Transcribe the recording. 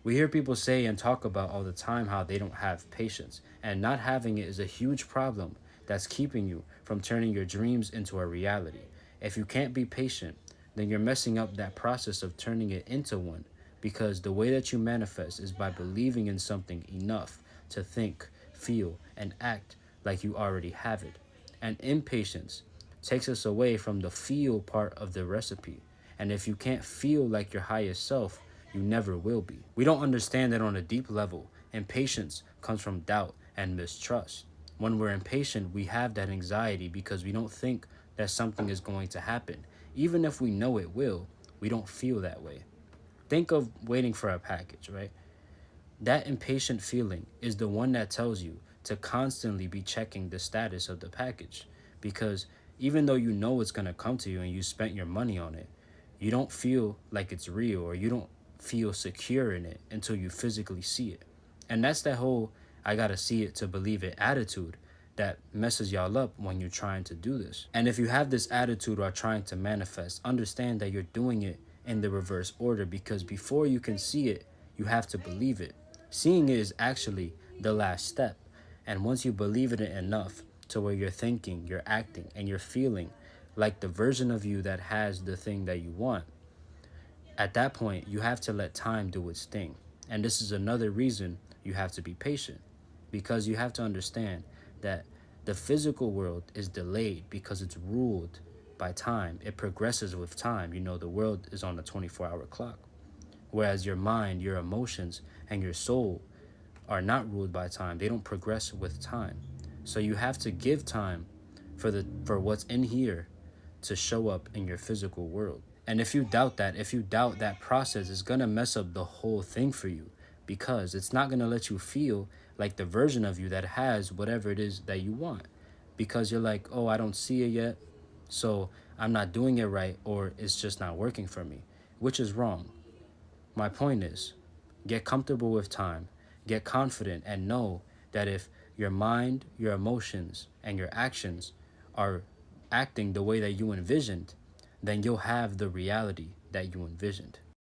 We hear people say and talk about all the time how they don't have patience, and not having it is a huge problem that's keeping you from turning your dreams into a reality. If you can't be patient, then you're messing up that process of turning it into one, because the way that you manifest is by believing in something enough to think, feel, and act like you already have it. And impatience takes us away from the feel part of the recipe. And if you can't feel like your highest self, you never will be. We don't understand that on a deep level. Impatience comes from doubt and mistrust. When we're impatient, we have that anxiety because we don't think that something is going to happen. Even if we know it will, we don't feel that way. Think of waiting for a package, right? That impatient feeling is the one that tells you to constantly be checking the status of the package, because even though you know it's going to come to you and you spent your money on it, you don't feel like it's real, or you don't feel secure in it until you physically see it. And that's that whole "I got to see it to believe it" attitude that messes y'all up when you're trying to do this. And if you have this attitude while trying to manifest, understand that you're doing it in the reverse order, because before you can see it, you have to believe it. Seeing it is actually the last step. And once you believe in it enough to where you're thinking, you're acting, and you're feeling like the version of you that has the thing that you want, at that point, you have to let time do its thing. And this is another reason you have to be patient, because you have to understand that the physical world is delayed because it's ruled by time. It progresses with time. You know, the world is on a 24-hour clock. Whereas your mind, your emotions, and your soul are not ruled by time. They don't progress with time. So you have to give time for what's in here to show up in your physical world. And if you doubt that, if you doubt that process, it's going to mess up the whole thing for you, because it's not going to let you feel like the version of you that has whatever it is that you want, because you're like, oh, I don't see it yet, so I'm not doing it right, or it's just not working for me, which is wrong. My point is, get comfortable with time, get confident, and know that if your mind, your emotions, and your actions are acting the way that you envisioned, then you'll have the reality that you envisioned.